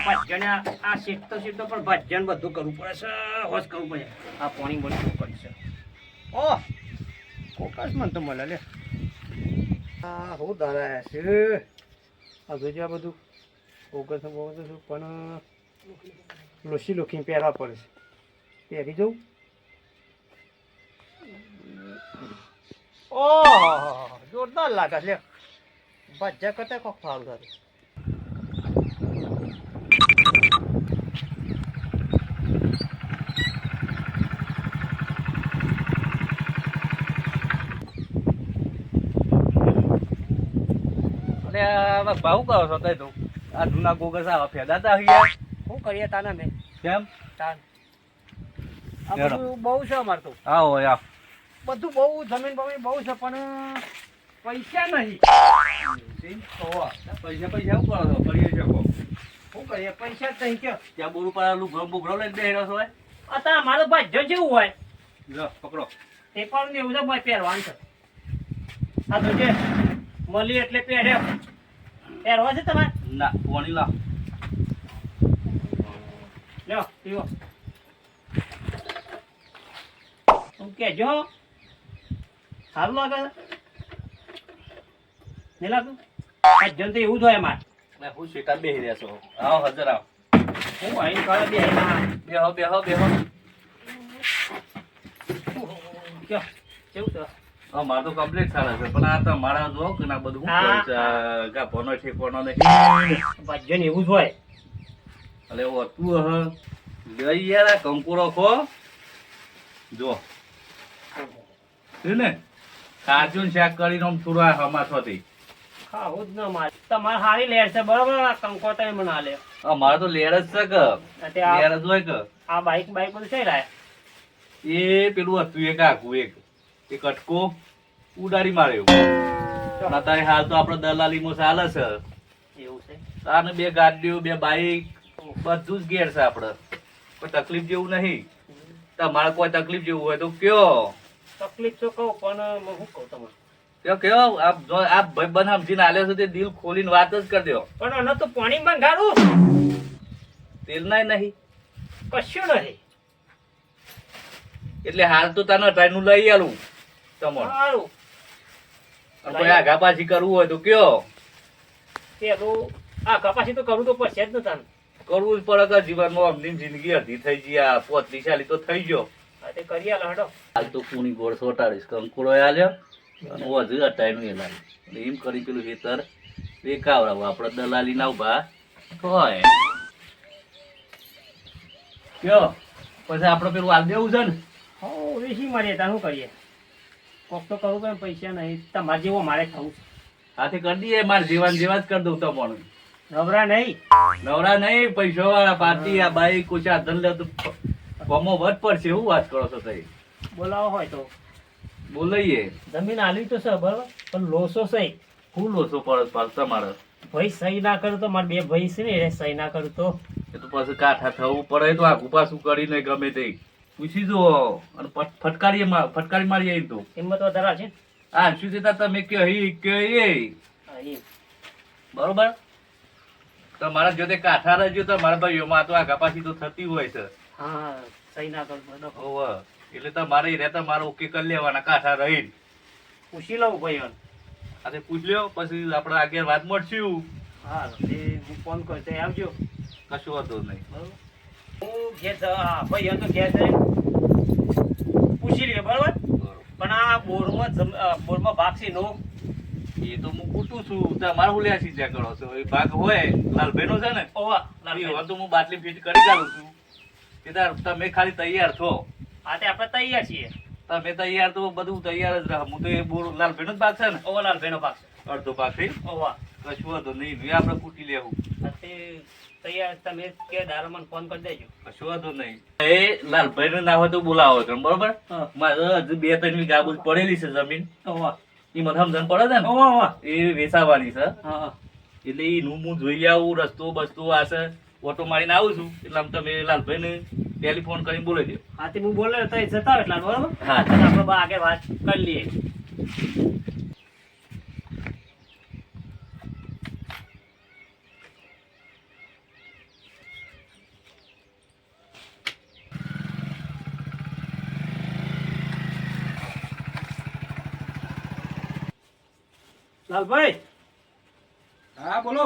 ભજન આ શીખતો શીખતો પણ ભજન બધું કરવું પડે છે હોશ કરવું પડે આ પાણી બધું કરી છે ઓહ કોકસ મન તો મળે લે આ હું દાદા છે આ જોજે આ બધું ઓગસ પણ લોસી લોખી પહેરવા પડે છે પહેરી જવું ઓહ જોરદાર લાગે લે ભજ્જા કરતા કોક ફાવ કરે ભાવ કરો છો તઈ તું આ જૂના ગોગસ આવા ફેદાતા અહીંયા શું કરીએ તાના મેં કેમ તાન આ બધું બહુ છે અમાર તો આવો યા બધું બહુ જમીન બમીન બહુ છે પણ પૈસા નહીં પૈસા પૈસા શું કરો છો કરીએ શકો શું કરીએ પૈસા જ નહીં કે ત્યાં બોરું પર લુગડો બુગડો લઈને બેહેલો છો અત્યારે મારો ભાઈ જેવું હોય લો પકડો તે પણ એવું છે ભાઈ પહેરવાનું છે આ તો જે મળી એટલે પહેર્યો પહેરવા છે તમારે ના પાણી લા લ્યો પીવો હું કહેજો સારું લાગે નહીં લાગતું જન તો એવું જ હોય મારે હું શેતા બેસી રહ્યા છો આવો હાજર આવો હું અહીં કરે બેહો બેહો બેહો કયો કેવું છે મારે તો કમ્પ્લીટ સારા છે પણ આ તો મારા જો કે ના બધું ગા ભનો ઠેકોનો નહીં ભાજ્યન એવું જ હોય એટલે એવું હતું લઈ યાર કંકુરો ખો જો ને કાજુ શાક કરીને આમ થોડા હમાસોથી ખાવું જ ન મારે તમારે સારી લેર છે બરોબર કંકો તમે મને લે અમારે તો લેર જ છે કે લેર જ હોય કે આ બાઈક બધું છે લાય એ પેલું હતું એક આખું એક કટકો ઉડાડી માર્યો અત્યારે હાલ તો આપડે દલાલીમાં ચાલે છે એવું છે તાને બે ગાડીઓ બે બાઈક બધું જ ઘેર છે આપડે કોઈ તકલીફ જેવું નહીં તમારે કોઈ તકલીફ જેવું હોય તો કયો તકલીફ તો કહું પણ હું કહું તમારે કયો આપ ભાઈ બન સમજીને આલ્યો છે તે દિલ ખોલીને વાત જ કરી દો પણ એને તો પાણી બંધાડું તેલ નાય નહીં કશું નહીં એટલે હાલ તો તને ટ્રેન નું લઈ આલું તમારું કોઈ આગા પાછી કરવું હોય તો કયો પેલું આગા પાછી તો કરવું તો પડશે જ ને તને કરવું જ પડે જીવનમાં અમની જિંદગી અડધી થઈ ગઈ આ 35 તો થઈ ગયો તે કરી આલો હડો હાલ તો કુણી ગોળ સોટાડીશ કંકુડો આલ્યો અને વધુ અટાઈનું એ લાવી એમ કરી પેલું હેતર વેકાવડાવું આપણે દલાલી ના ઉભા હોય કયો પછી આપણે પેલું હાલ દેવું છે ને હો વેસી મારીએ ત્યાં શું કરીએ કોક તો કરું પણ પૈસા નહીં તમારે જેવો મારે ખાવું હાથે કરી દઈએ મારે જેવા જેવા જ કરી દઉં તો પણ નવરા નહીં પૈસા વાળા પાર્ટી આ બાઈક કોચા ધન લે તો કોમો વધ પડશે એવું વાત કરો છો તઈ બોલાવો હોય તો બોલાઈએ જમીન આલી તો છે બરાબર પણ લોસો સહી શું લોસો પડે તમારે ભાઈ સહી ના કરું તો મારે બે ભાઈ છે ને સહી ના કરું તો એ તો પછી કાઠા થવું પડે તો આગુ પાછું કરીને ગમે તે પૂછી જો અને ફટકારી મારી તો હિંમત વધારે છે હા શું થતા તમે બરોબર તમારા જોતે કાઠા રહેજો તો મારા ભાઈઓમાં તો આગા પાછી તો થતી હોય છે હા સહી ના કરું એટલે તમારે રહેતા મારે ઓકે કરી લેવાના કાઠા રહી પૂછી લઉં ભાઈઓ અરે પૂછ લ્યો પછી આપણે આગળ વાત મળશું હા હું ફોન કરતો આવજો કશું વાંધો નહીં બરોબર હું ઘેર ભાઈ તો ઘેર જઈને પૂછી લઈએ બરોબર પણ આ બોરમાં ભાગ છે નો એ તો હું કૂટું છું તમારે હું લ્યા ચિંતા કરો છો એ ભાગ હોય લાલભાઈ નો છે ને ઓવા તો હું બાટલી ફીટ કરી ચાલું છું કે તમે ખાલી તૈયાર છો હા તે આપણે તૈયાર છીએ તમે તૈયાર તો બધું તૈયાર જ રહે હું તો એ બોર લાલભાઈ નો જ ભાગ છે ને ઓવા લાલભાઈ નો ભાગ છે અડધો ભાગ થઈ ઓવા કશું વાંધો નહીં આપણે કૂટી લેવું તૈયાર તમે કે દારામાં ફોન કરી દેજો કશું વાંધો નહીં એ લાલભાઈ ને ના હોય તો બોલાવો તમે બરોબર મારે હજુ 2-3 વીઘા પડેલી છે જમીન એ મને સમજણ પડે છે ને એ વેચાવાની છે એટલે એનું હું જોઈ આવું રસ્તો બસ્તો આ છે ઓટો મારીને આવું છું એટલે તમે લાલભાઈ ને ટેલિફોન કરીને બોલી દો હા તે હું બોલે તો જતા એટલા બરોબર હા આપણે આગળ વાત કરી લઈએ લાલભાઈ હા બોલો.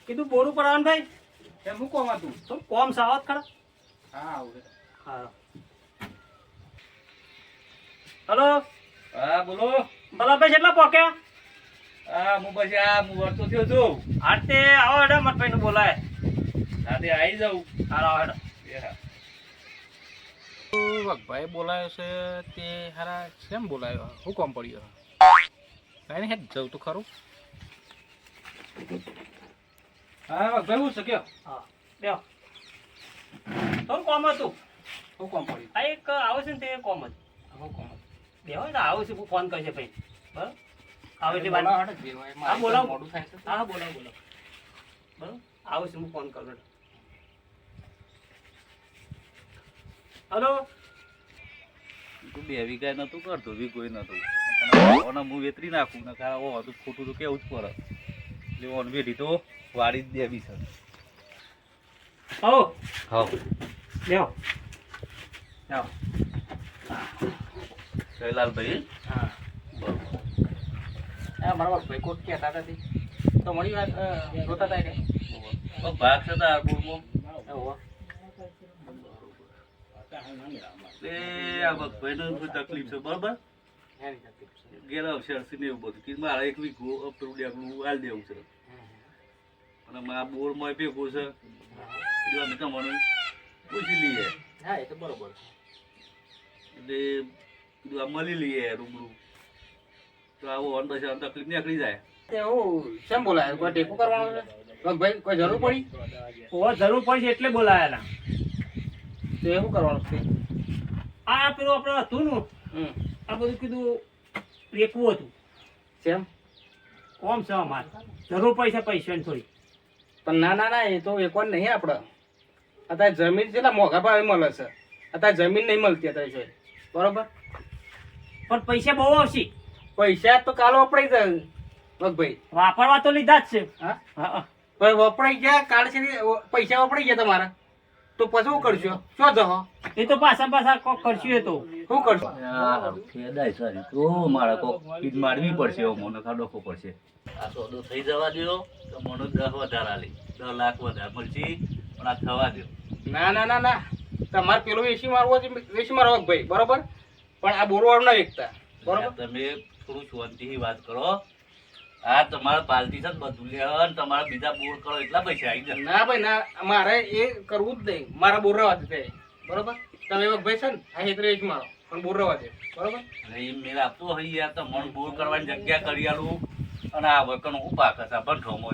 કીધું બોરું પર આવવાનું ભાઈ. એમ હું કોમ હતું? તો કોમ સાવત ખરા. હા આવડે. હા હલો હા બોલો. ભલાભાઈ કેટલા પોક્યા? હા હું પછી હું વળતો થયો છું. આતે આવો હેડો મતભાઈ નું બોલાય. સાથે આવી જાઉં. હાલો હેડો. ભાઈ બોલાયો છે તે હારા કેમ બોલાયો? હું કોમ પડ્યો? કાંઈ નહીં હેડ જવું તો ખરું. હા ભાઈ હું છે કયો? હા બેહો. થોડું કોમ હતું. હું કોમ પડ્યું? આ એક આવે છે ને તે કોમ હતું. હું કોમ હતું? બેહો ને આવું છે હું ફોન કરશે ભાઈ. બરાબર આવે એટલે વાત. બોલાવો હેડો, જે હોય. હા બોલાવો. મોડું થાય છે. હા બોલાવો બોલાવો. બરાબર આવું છે હું ફોન કરું. હલો તું 2 વીઘા નતું કરતો વી કોઈ નતું. પણ હું વેતરી નાખું ને કારણ ઓ હતું ખોટું તો કેવું જ પડે. એટલે ઓન વેઠી તો વાડી જ દેવી છે. આવો હા બેહો. આવો. શૈલાલભાઈ. હા હા બરાબર ભાઈ કોટ કહેતા હતા તે. તો મળી વાત જોતા હતા કે ભાગ છે તાર પૂરમાં. ઓહો. એ આ ભાઈને કોઈ તકલીફ છે બરાબર. એની તકલીફ છે. ઘેર આવશે હશે ને એવું બધું કે મારે 1 વીઘો આપણું હાલ દેવું છે. અને મારા બોરમાં ભેગું છે. એટલે અમે તમને પૂછી લઈએ. હા એ તો બરોબર. એટલે કીધું આ મળી લઈએ રૂબરૂ. તો આવો ઓન પછી આમ તકલીફ નીકળી જાય. તે હું કેમ બોલાયો? કોઈ ટેકો કરવાનો છે? ભાઈ કોઈ જરૂર પડી? ઓ જરૂર પડી છે એટલે બોલાયા ના. તો એ શું કરવાનું છે? આ પેલું આપણે હતું ને આ બધું કીધું રેકવું હતું. કેમ? કોમ છે અમારે જરૂર પડી છે પૈસાની થોડી. પણ ના ના ના એ તો એકવાર નહીં આપણે. અત્યારે જમીન કેટલા મોંઘા ભાવે મળે છે. અત્યારે જમીન નહીં મળતી અત્યારે જોઈ. બરોબર. પણ પૈસા બહુ આવશે. પૈસા તો કાલો વપરાઈ જાય ભાઈ. વાપરવા તો લીધા જ છે. હા હા ભાઈ વપરાઈ ગયા કાલ છે પૈસા વપરાઈ ગયા તમારા તો પછી શું કરશો? શું જહો? એ તો પાછા પાછા કોક કરશું એ તો. શું કરશો? ખેદાય સારી તો મારા કોક ઈદ મારવી પડશે એવો મને ખાડોખો પડશે. આ સોદો થઈ જવા દો તો મને 10 વધારે આલી 10 લાખ વધારે મળશે પણ આ થવા દો. ના ના ના ના તમારે પેલું એસી મારવો છે એસી મારવો ભાઈ બરોબર. પણ આ બોરવાળું ના વેચતા બરોબર. તમે થોડું શાંતિથી વાત કરો. આ તમારા પાલટી છે બધું લે અને તમારા બીજા બોર કરો એટલા પૈસા આવી જાય. ના ભાઈ ના મારે એ કરવું જ નહીં. મારા બોર રવા દે બરોબર. તમે ભાઈ છે ને આ હેતરે જ મારો પણ બોર રવા દે બરોબર. અને એ મેળ આપતો હોય યાર તો મન બોર કરવાની જગ્યા કરી આલું અને આ વકન હું પાક હતા પણ ઠોમો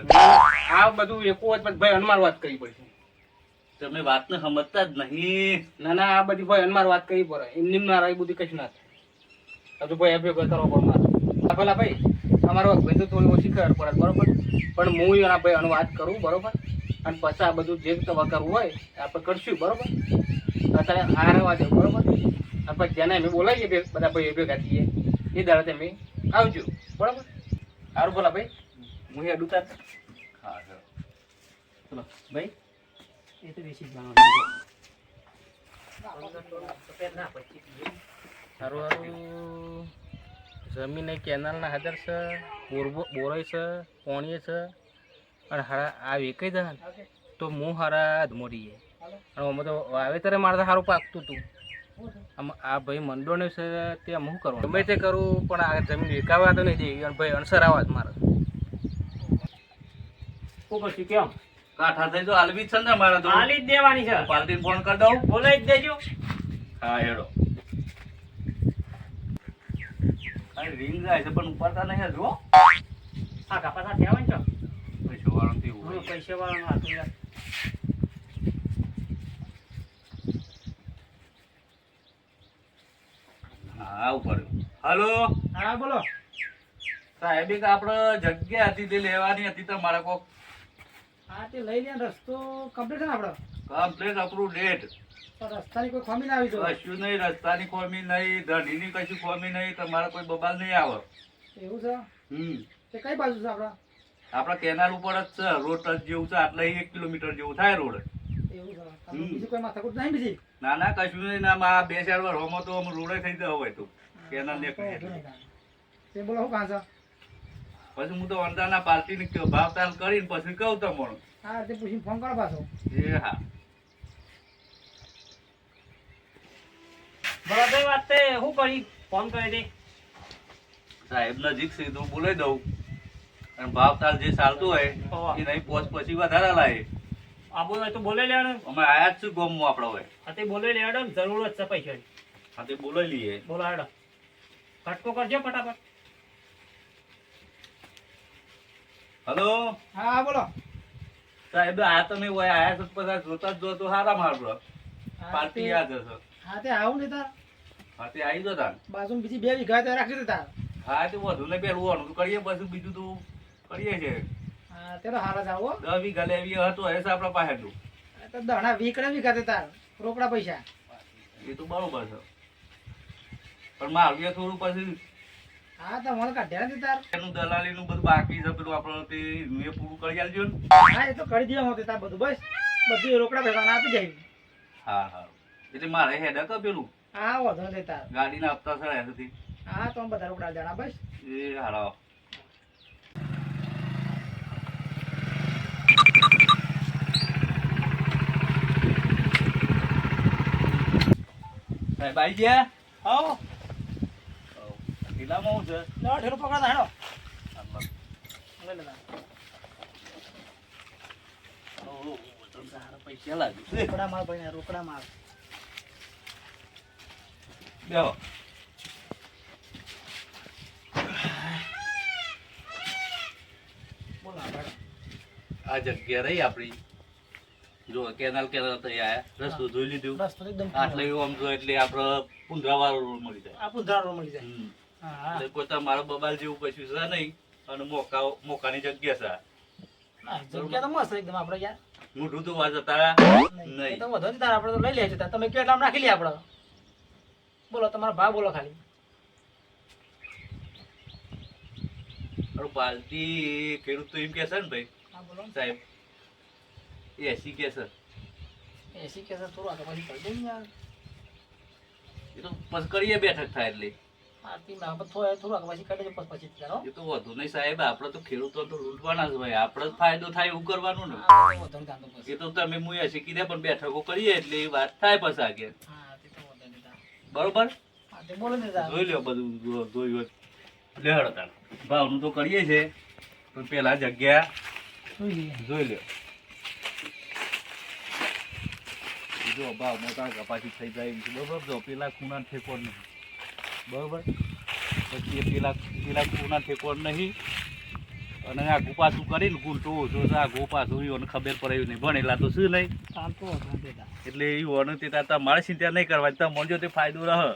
આ બધું એક જ ભાઈ અનમાર વાત કરી પડશે. તમે વાતને સમજતા જ નહીં. ના ના આ બધી ભાઈ અનમાર વાત કરી પડે. એમની મારા એ બધી કશું ના થાય. હજુ ભાઈ અભ્યો કરવો પડે મારે. ભલા ભાઈ અમારો ભાઈ તો થોડી ઓછી ખબર પડે બરોબર. પણ હું એના ભાઈ અનુ વાત કરું બરોબર. અને પછી આ બધું જે તમારે કરવું હોય આપણે કરશું બરોબર. અત્યારે આ રહેવા દે બરોબર. અને પછી જેને અમે બોલાવીએ બધા ભાઈ ભેગા થઈએ એ દાડે તમે આવજો બરોબર. સારું ભલા ભાઈ હું એ અડુતા. હા સર ચલો ભાઈ એ તો બેસી જ બનાવવાનું. સારું સારું જમીન કેનાલના હાજર છે બોરાય છે પોણીએ છે અને હારા આ વેકાઈ જાય તો હું હારા જ મોડીએ. અને અમે તો વાવેતરે મારે તો સારું પાકતું હતું. આ ભાઈ મંડોને છે તે હું શું કરવાનું? ગમે તે કરું પણ આ જમીન વેકાવા તો નહીં દેવી અને ભાઈ અણસર આવવા જ મારે. શું કરશું કેમ? કાઠા થઈ તો આલવી જ છે ને મારે તો. આલી જ દેવાની છે. પાલટી ફોન કરી દઉં. બોલાવી જ દેજો. હા હેડો. અરે રિંગ જાય છે પણ ઉપાડતા નહીં હજુ. આ કાપા સાથે આવે ને છો. પૈસા વાળું થી હું પૈસા વાળાનું હાથું યાર. હા ઉપાડ્યું. હલો હા બોલો. સાહેબ એક આપણે જગ્યા હતી તે લેવાની હતી તમારે કોક. હા તે લઈ લે રસ્તો કમ્પ્લીટ છે ને આપણો. Complete approve date. રસ્તાની કોઈ ખામી ના આવી તો. કશું નહીં રસ્તાની ખોમી નહીં ધણીની કશું ખોમી નહીં તમારે કોઈ બબાલ નહીં આવે. એવું છે. તે કઈ બાજુ છે આપડા? આપણા કેનાલ ઉપર જ છે રોડ ટચ જેવું છે આટલે 1 કિલોમીટર જેવું થાય રોડ. એવું છે. બીજી કોઈ માથાકૂટ નહીં બીજી? ના ના કશું નહીં ના આ 2-4 વાર હોમો તો રોડે થઈ જવો હોય તો કેનાલ ને તે બોલો શું કાં છે? પછી હું તો અંદાના પાર્ટીની ભાવ તાલ કરીને પછી કહું તમને. હા તે પૂછીને ફોન કરો પાછો. એ હા. બરાબર વાત તે શું કરી ફોન કરી દે. સાહેબ નજીક છે તો બોલાવી દઉં અને ભાવ તાલ જે ચાલતું હોય એ નહીં પોચ પછી વધારે લાવે. આ બોલે તો બોલે લેવાનો. અમે આયા જ છું ગોમમાં આપણે હોય. આ તે બોલે લેવાનો ને જરૂરત છે પૈસાની. હા તે બોલાવી લઈએ. બોલાડો કટકો કરજો ફટાફટ. હલો હા બોલો. સાહેબ આ તમે હોય આયા છો પછી જોતા જ જો તો હારા મારો પાર્ટી યાદ હશે. હા તે આવું ને તાર હા તે આવી જો તાર. બાજુ બીજી 2 વીઘા તે રાખી દે તાર. હા તે વધુ ને પેલું તો કરીએ પછી બીજું તો કરીએ છે. હા તે તો હારા જાવ હો. 10 વીઘા લેવી હતું હશે આપણા પાસેનું. તો દણા વીઘા તે તાર રોકડા પૈસા. એ તો બરોબર છે પણ મારું થોડું પછી હા તો મને કાઢ્યા નથી તાર. એનું દલાલીનું બધું બાકી છે પેલું આપણે તે એ પૂરું કરી આલજો ને. હા એ તો કરી દે હું તે તાર બધું બસ બધું રોકડા પૈસા આપી જાય. હા હા એટલે મારે હેડ કે પેલું હા વધો ને તાર. ગાડીના હપ્તા સળ્યા સુધી. હા તો બધા રોકડા જણા બસ. એ હારો. સાહેબ આવી ગયા? આવો ઢીલામાં હું છે? લો ઢેરો પકડા હેડો. લે લે ઓહો, તો સારા પૈસા લાગ્યું છે. રોકડા માર ભાઈ રોકડા માર. બેહો. બોલો આગળ. આ જગ્યા રહી આપણી જો કેનાલ થઈ આયા રસ્તો જોઈ લીધું. રસ્તો એકદમ આટલે એવું આમ જો એટલે આપણે પુંધરાવાળો રોડ મળી જાય. આ પુંધરારો મળી જાય. હમ. હા એટલે કોઈ તમારો બબાલ જેવું કશું છે નહીં અને મોકાની જગ્યા હા જગ્યા તો મસ્ત એકદમ આપણે યાર. છે મોઢું તો વાત હતા નહીં એ નહીં. તો વધો ને તાર આપણે તો લઈ લેજો તાર. તમે કેટલામાં નાખી લે આપણે. બોલો તમારા ભાવ બોલો ખાલી. પાલટી ખેડૂત તો એમ કે છે ને ભાઈ હા બોલો સાહેબ 80 કે છે. 80 કે સર થોડું આગળ પાછી કરી દે ને યાર. એ તો પછી કરીએ બેઠક થાય એટલે આરતી માં થોડું આગળ પાછી કરી દેજો પછી કરો. એ તો વધુ નહીં સાહેબ આપણે તો ખેડૂતો તો લૂંટવાના જ ભાઈ આપણે જ ફાયદો થાય એવું કરવાનું ને. વધો ને તાર તો પછી. એ તો તમે મુએ શીખી દે પણ બેઠકો કરીએ એટલે એ વાત થાય પછી આગળ હા તે તો વધો ને તાર. બરોબર. હા તે બોલો ને તાર. જોઈ લ્યો બધું જોયું લે હળો તાર ભાવનું તો કરીએ છે પણ પેલા જગ્યા જોઈ લઈએ. જોઈ લ્યો જો ભાવ મોટા કપાસી થઈ જાય એમ છે બરોબર. જો પેલા ખૂણા ઠેકોર નહીં બરોબર પછી પેલા ખૂણા ઠેકોર નહીં અને આઘું પાછું કરીને ગુંટો ઓછો છે આઘું પાછું એને ખબર પડે એવું નહીં ભણેલા તો શું નહીં તાર તો વધો ને તાર. એટલે એવું તે તમારે ચિંતા નહીં કરવાની તમે મળજો તે ફાયદો રહે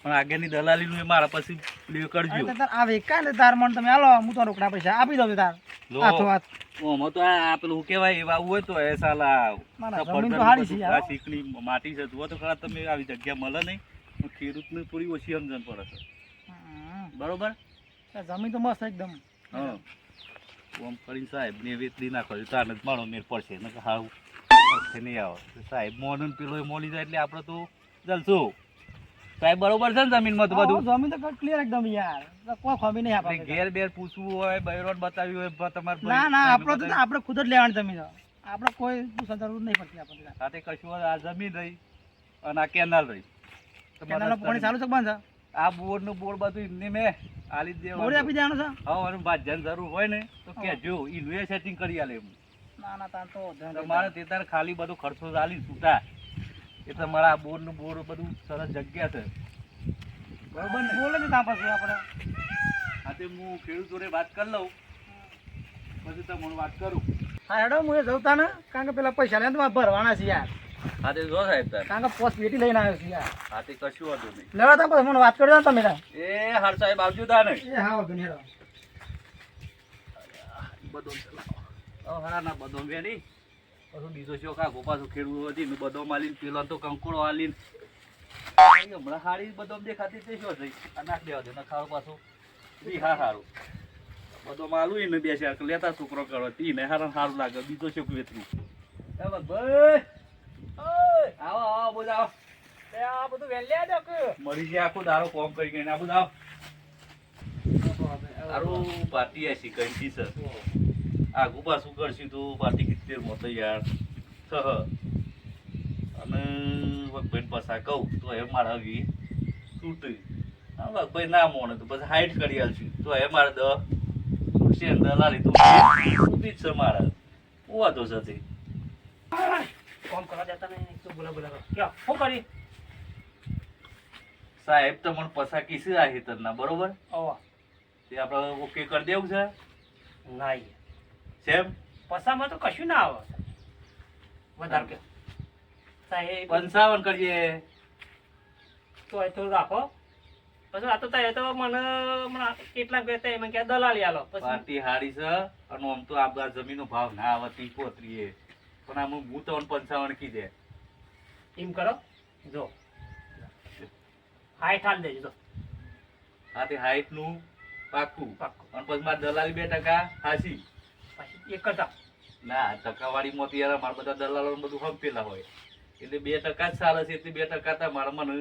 પણ આગળની દલાલીનું એ મારા પછી પ્લે કરજો. અરે તાર આ વેકા ને તાર મને તમે આલો હું તો રોકડા પૈસા આપી દઉં તાર. હાથો હાથ. ઓમાં તો આ પેલું શું કહેવાય એવા હોય તો એ સાલા ના, ના, જમીન તો હારી છે યાર. આ ચીકણી માટી છે જુઓ તો ખરા તમે આવી જગ્યા મળે નહીં પણ ખેડૂતને થોડી ઓછી સમજણ પડે છે હમ. બરોબર. તાર જમીન તો મસ્ત એકદમ. હા ઓમ કરીને સાહેબ ને વેચલી નાખો તારને જ મારો મેર પડશે ને હાવ નહીં આવે સાહેબ મોન પેલો એ મોલી જાય એટલે આપણે તો જલશું સાહેબ બરોબર છે ને જમીનમાં તો બધું. જમીન તો ક્લિયર એકદમ યાર. તો કોઈ ખમી નહીં આપણે આપણે. ઘેર બેર પૂછવું હોય બૈરોન બતાવ્યું હોય તમારે ના ના આપણે તો આપણે ખુદ જ લેવાની જમીન છે. આપણે કોઈ પૂછવા જરૂર નહીં પડતી આપણને. સાથે કશું આ જમીન રહી અને આ કેનાલ રહી કેનાલનું પાણી ચાલુ છે કે બંધ છે? આ બોર નું બોર બધું એમને મેં આલી જ બોરી આપી દેવાનું. દેવાનું છે? હા અને ભાજ્યાની જરૂર હોય ને તો કહેજો એનું એ સેટિંગ કરી આલે એમ. ના ના તાર તો ધ્યાન તમારે તે તાર ખાલી બધો ખર્ચો ચાલી છૂટા એ તમારા બોર નું બોર બધું સરસ જગ્યા છે બરોબર ને. બોલે ને ત્યાં પછી આપણે. હા તે હું ખેડૂત જોડે વાત કરી લઉં પછી તમને વાત કરું. હા હેડો હું એ જઉં તાને કારણ કે પેલા પૈસા લઈને તમારે ભરવાના છે યાર. હા તે જો સાહેબ તાર કારણ કે પોસ્ટ પેટી લઈને આવ્યો છું યાર. હા તે કશું વાંધો નહીં. લેવા તા પછી મને વાત કરી દો ને તમે તાર. એ હાર સાહેબ આવજો તાને. એ હા વાંધો નહીં હેડો. બદામ ચલાવો હારા ના બદામ વેરી પાછું બીજો શોખ આખો પાછું ખેડૂત હતી ને બદામ આલીને પેલો તો કંકોડો આલીને હમણાં હારી બદામ દેખાતી તે શું થઈ આ નાખ દેવા દે ને ખાવ પાછું બી હા સારું બદામ આલું ને બે ચાર લેતા છોકરો કરો તીને સારું લાગે બીજો શોખ વેચવું ભાઈ આવો આવો બોલ આવો આ બધું વેલ્યા દો કે મરી જાય આખો દારો કોમ કરી ગઈ ને આ બધું આવો તારું પાર્ટી આશી કંઈ છે આગુ પાછું કરશું તો પાર્ટી 70 માં તૈયાર છ અને વગભાઈ પાછા કહું તો એ મારા વી તૂટી વગભાઈ ના મોને તો પછી હાઈટ કરી આલશું તો એ મારે 10 તૂટશે દલાલી તૂટી જ છે મારા હું વાંધો છે કોમ કરવા જતા ને તો બોલા બોલા ક્યાં શું કરી સાહેબ તો મને પસા કીસી આ હેતરના બરોબર આવા તે આપણે ઓકે કરી દેવું છે ના સેમ પસામાં તો કશું ના આવે વધારે કે સાહેબ 55 કરીએ તો એ થોડું રાખો પછી આ તો તારે તો મને હમણાં કેટલા કહેતા એમ કે દલાલી આલો પછી પાર્ટી હારી છે અને આમ તો આ જમીનનો ભાવ ના આવે 30-35 પણ આમ હું તો 55 કીધે એમ કરો જો હાઈટ હાલ દેજો જો આ તે હાઈટ નું પાકું પાક્કું. અને પછી મારે દલાલી 2% હાસી પછી એક કરતા ના ટકાવાળી મોતી યાર મારા બધા દલાલો બધું હંપેલા હોય એટલે 2% જ ચાલે છે એટલે 2% તો મારા મને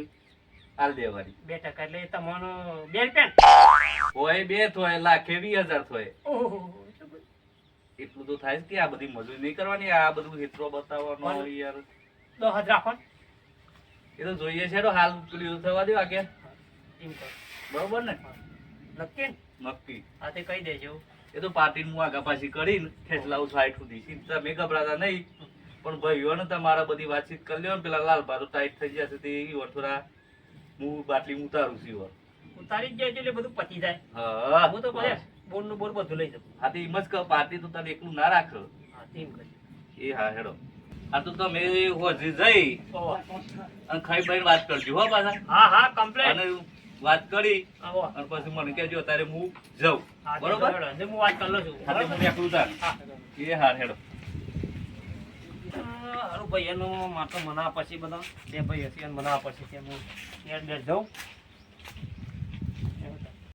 હાલ દેવાની 2% એટલે તમને 2 રૂપિયા હોય 2 થોય લાખે 20,000 થોય ઓહો એટલું તો થાય કે આ બધી મજૂરી નહીં કરવાની આ બધું હેતરો બતાવવાનો યાર 10,000 રાખો એ તો જોઈએ છે તો હાલ પેલું થવા દો આગે એમ કરો બરોબર ને નક્કી ને? નક્કી આ તે કહી દેજો એ તો પાર્ટી નું આગા પાછી કરીને ખેંચલાવું સાઈડ સુધી ચિંતા મેં ગભરાતા નહીં પણ ભાઈઓને તમારા બધી વાતચીત કરી લ્યો ને પેલા લાલ ભાતો ટાઈટ થઈ જશે તે ઈવર થોડા હું બાટલી ઉતારું છું ઈવર ઉતારી જ જાય એટલે બધું પતી જાય હા હું તો પછી બોર નું બોર બધું લઈ જાઉં હા તો એમ જ કહો પાર્ટી તો તને એકલું ના રાખ હા તેમ કરી એ હા હેડો આ તો તમે હોજી જઈ ઓહો અને ખાઈ ભાઈ વાત કરજો હો પાછા હા હા કમ્પ્લેટ અને વાત કરી આવો અને પછી મને કહેજો તારે હું જાઉં બરોબર બરોબર હું વાત કરી લઉં છું હા તો હું એકલું તાર હા એ હા હેડો હારું ભાઈ એનું માત્ર મનાવા પછી બધા બે ભાઈ હશે અને મનાવા પછી ત્યાં હું એડ જાઉં